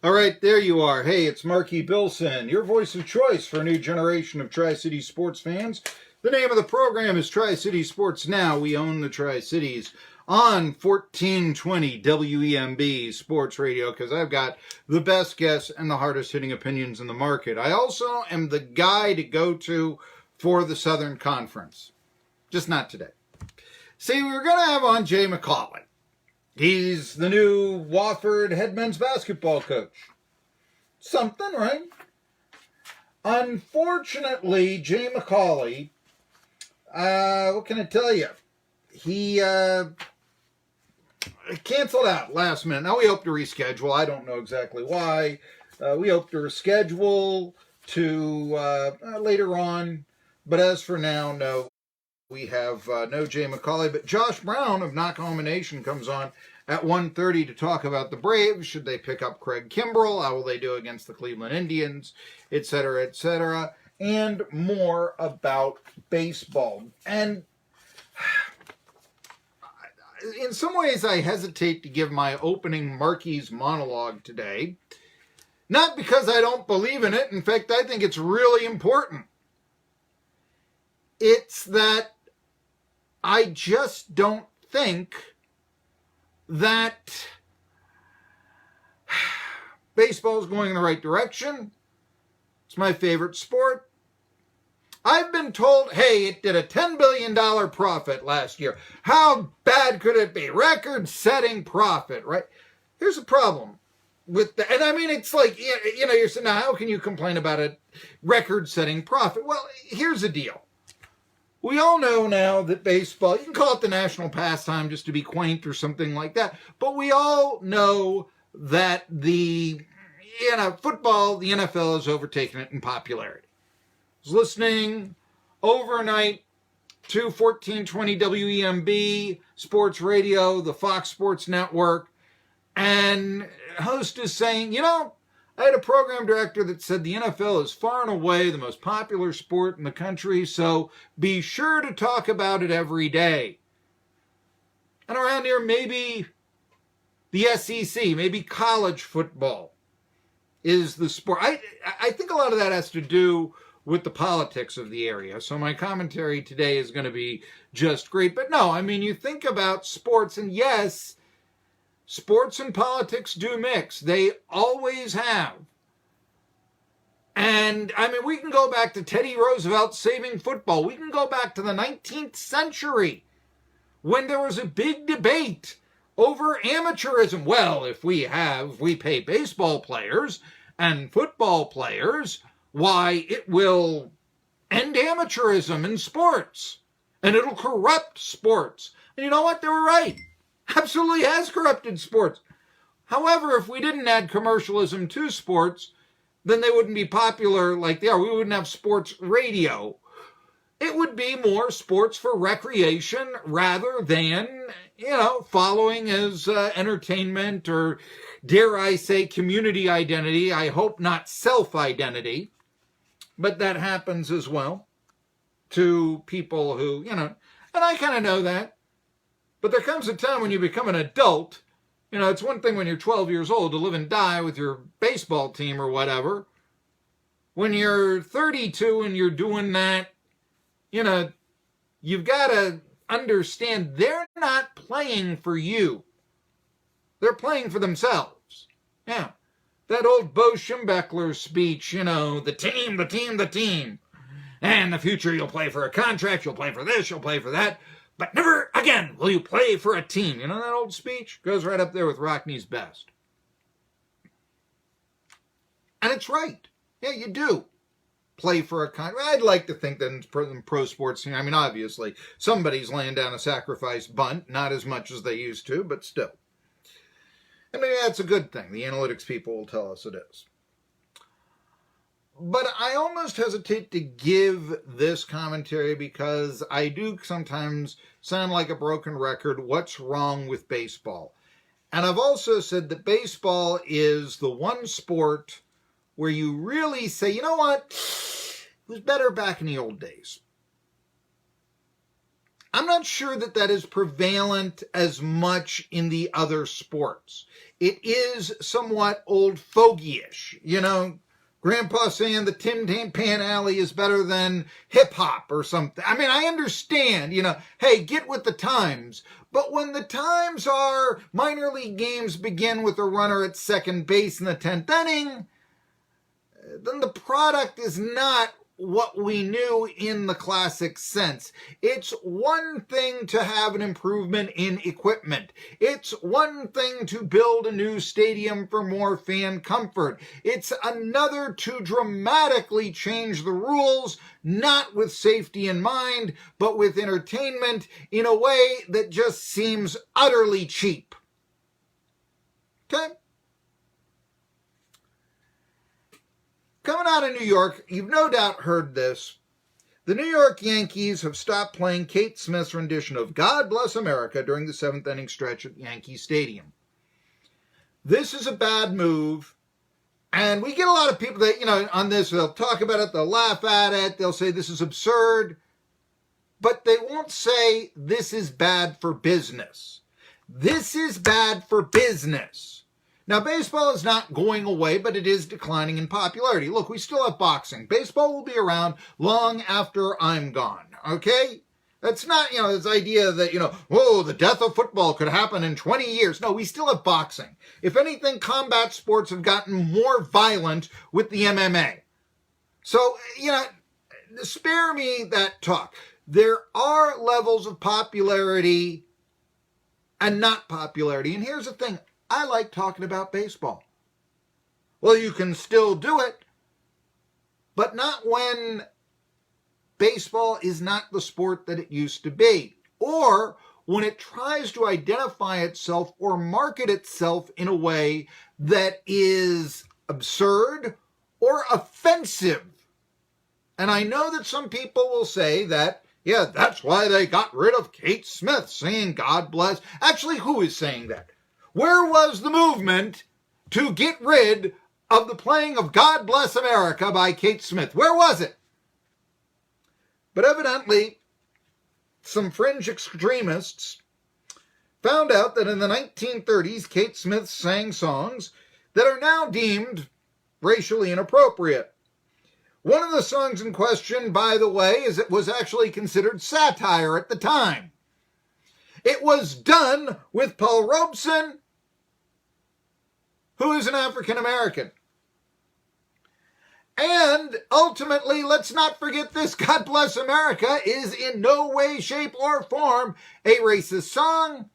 All right, there you are. Hey, it's Marky Bilson, your voice of choice for a new generation of Tri-City sports fans. The name of the program is Tri-City Sports Now. We own the Tri-Cities on 1420 WEMB Sports Radio because I've got the best guests and the hardest hitting opinions in the market. I also am the guy to go to for the Southern Conference. Just not today. See, we were going to have on Jay McCauley. He's the new Wofford head men's basketball coach. Something, right? Unfortunately, Jay McCauley, what can I tell you? He canceled out last minute. Now we hope to reschedule. I don't know exactly why. We hope to reschedule to later on. But as for now, no. We have no Jay McCauley, but Josh Brown of Knock Home Nation comes on at 1:30 to talk about the Braves. Should they pick up Craig Kimbrell? How will they do against the Cleveland Indians? Etc., and more about baseball. And in some ways, I hesitate to give my opening Marquis monologue today. Not because I don't believe in it. In fact, I think it's really important. It's that I just don't think that baseball is going in the right direction. It's my favorite sport. I've been told, hey, it did a $10 billion profit last year. How bad could it be? Record-setting profit, right? Here's the problem with that. And I mean, it's like, you're saying, now, how can you complain about a record-setting profit? Well, here's the deal. We all know now that baseball, you can call it the national pastime just to be quaint or something like that, but we all know that football, the NFL has overtaken it in popularity. I was listening overnight to 1420 WEMB Sports Radio, the Fox Sports Network, and host is saying, I had a program director that said the NFL is far and away the most popular sport in the country, so be sure to talk about it every day. And around here, maybe the SEC, maybe college football is the sport. I think a lot of that has to do with the politics of the area, so my commentary today is going to be just great. But no, I mean, you think about sports, and yes, sports and politics do mix. They always have. And, I mean, we can go back to Teddy Roosevelt saving football. We can go back to the 19th century when there was a big debate over amateurism. Well, if we pay baseball players and football players, why, it will end amateurism in sports. And it'll corrupt sports. And you know what? They were right. Absolutely has corrupted sports. However, if we didn't add commercialism to sports, then they wouldn't be popular like they are. We wouldn't have sports radio. It would be more sports for recreation rather than, following as entertainment or, dare I say, community identity. I hope not self-identity. But that happens as well to people who, and I kind of know that. But there comes a time when you become an adult. It's one thing when you're 12 years old to live and die with your baseball team or whatever. When you're 32 and you're doing that, you've got to understand they're not playing for you. They're playing for themselves. Yeah. That old Bo Schembechler speech, the team, the team, the team. And in the future you'll play for a contract, you'll play for this, you'll play for that. But never again will you play for a team. You know that old speech? Goes right up there with Rockney's Best. And it's right. Yeah, you do play for a contract. I'd like to think that in pro sports, I mean, obviously, somebody's laying down a sacrifice bunt, not as much as they used to, but still. And maybe that's a good thing. The analytics people will tell us it is. But I almost hesitate to give this commentary because I do sometimes sound like a broken record. What's wrong with baseball? And I've also said that baseball is the one sport where you really say, you know what? It was better back in the old days. I'm not sure that that is prevalent as much in the other sports. It is somewhat old fogey-ish. You know, Grandpa saying the Tim Tam Pan Alley is better than hip hop or something. I mean, I understand, you know, hey, get with the times. But when the times are minor league games begin with a runner at second base in the 10th inning, then the product is not what we knew in the classic sense. It's one thing to have an improvement in equipment. It's one thing to build a new stadium for more fan comfort. It's another to dramatically change the rules, not with safety in mind, but with entertainment in a way that just seems utterly cheap. Okay? Coming out of New York, you've no doubt heard this. The New York Yankees have stopped playing Kate Smith's rendition of God Bless America during the 7th inning stretch at Yankee Stadium. This is a bad move, and we get a lot of people that, you know, on this, they'll talk about it, they'll laugh at it, they'll say this is absurd, but they won't say this is bad for business. This is bad for business. Now, baseball is not going away, but it is declining in popularity. Look, we still have boxing. Baseball will be around long after I'm gone, okay? That's not, you know, this idea that, you know, whoa, the death of football could happen in 20 years. No, we still have boxing. If anything, combat sports have gotten more violent with the MMA. So, you know, spare me that talk. There are levels of popularity and not popularity. And here's the thing. I like talking about baseball. Well, you can still do it, but not when baseball is not the sport that it used to be, or when it tries to identify itself or market itself in a way that is absurd or offensive. And I know that some people will say that, yeah, that's why they got rid of Kate Smith saying God bless. Actually, who is saying that? Where was the movement to get rid of the playing of God Bless America by Kate Smith? Where was it? But evidently, some fringe extremists found out that in the 1930s, Kate Smith sang songs that are now deemed racially inappropriate. One of the songs in question, by the way, it was actually considered satire at the time. It was done with Paul Robeson, who is an African American. And ultimately, let's not forget this, God Bless America is in no way, shape, or form a racist song.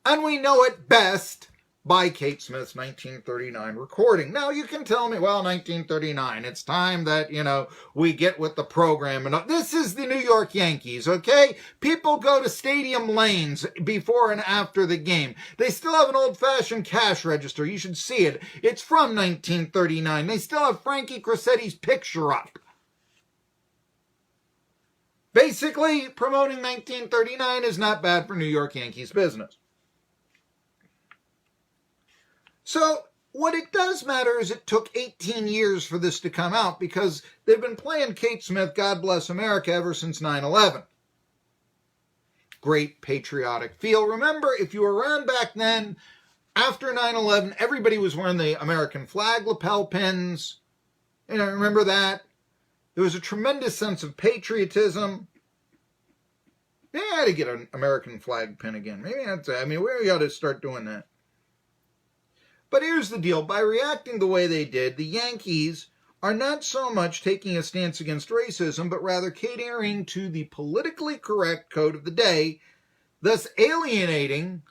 And we know it best by Kate Smith's 1939 recording. Now, you can tell me, well, 1939, it's time that, you know, we get with the program. And this is the New York Yankees, okay? People go to stadium lanes before and after the game. They still have an old-fashioned cash register. You should see it. It's from 1939. They still have Frankie Cressetti's picture up. Basically, promoting 1939 is not bad for New York Yankees business. So what it does matter is it took 18 years for this to come out because they've been playing Kate Smith, God Bless America, ever since 9/11. Great patriotic feel. Remember, if you were around back then, after 9/11, everybody was wearing the American flag lapel pins. You know, remember that? There was a tremendous sense of patriotism. Maybe I ought to get an American flag pin again. Maybe that's it. I mean, we ought to start doing that. But here's the deal. By reacting the way they did, the Yankees are not so much taking a stance against racism, but rather catering to the politically correct code of the day, thus alienating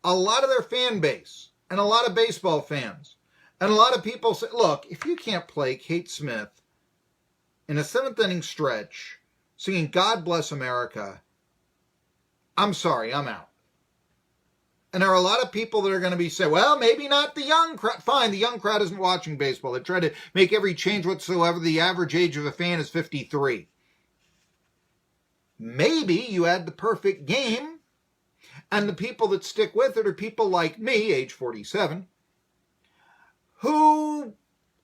a lot of their fan base and a lot of baseball fans. And a lot of people say, look, if you can't play Kate Smith in a 7th inning stretch singing God Bless America, I'm sorry, I'm out. And there are a lot of people that are going to be saying, well, maybe not the young crowd. Fine, the young crowd isn't watching baseball. They try to make every change whatsoever. The average age of a fan is 53. Maybe you had the perfect game, and the people that stick with it are people like me, age 47, who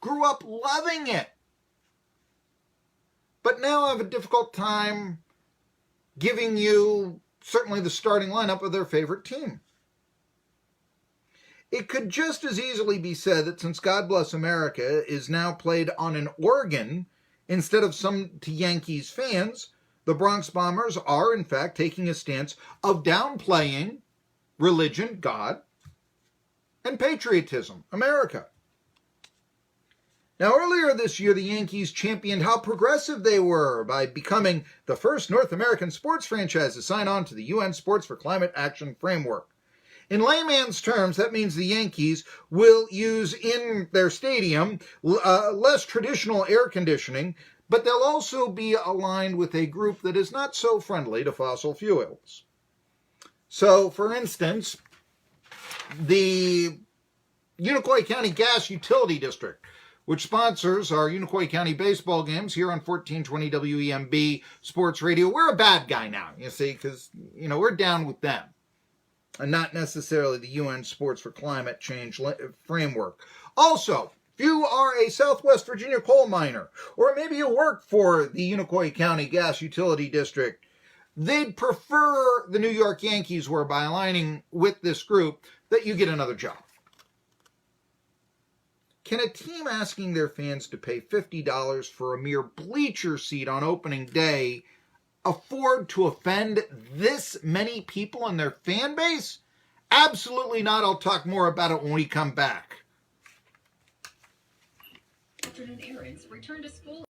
grew up loving it, but now have a difficult time giving you certainly the starting lineup of their favorite team. It could just as easily be said that since God Bless America is now played on an organ instead of some to Yankees fans, the Bronx Bombers are in fact taking a stance of downplaying religion, God, and patriotism, America. Now, earlier this year, the Yankees championed how progressive they were by becoming the first North American sports franchise to sign on to the UN Sports for Climate Action Framework. In layman's terms, that means the Yankees will use in their stadium less traditional air conditioning, but they'll also be aligned with a group that is not so friendly to fossil fuels. So, for instance, the Unicoi County Gas Utility District, which sponsors our Unicoi County baseball games here on 1420 WEMB Sports Radio. We're a bad guy now, you see, because, we're down with them, and not necessarily the UN Sports for Climate Change framework. Also, if you are a Southwest Virginia coal miner, or maybe you work for the Unicoi County Gas Utility District, they'd prefer the New York Yankees, where by aligning with this group, that you get another job. Can a team asking their fans to pay $50 for a mere bleacher seat on opening day afford to offend this many people in their fan base? Absolutely not. I'll talk more about it when we come back. Afternoon errands, return to school.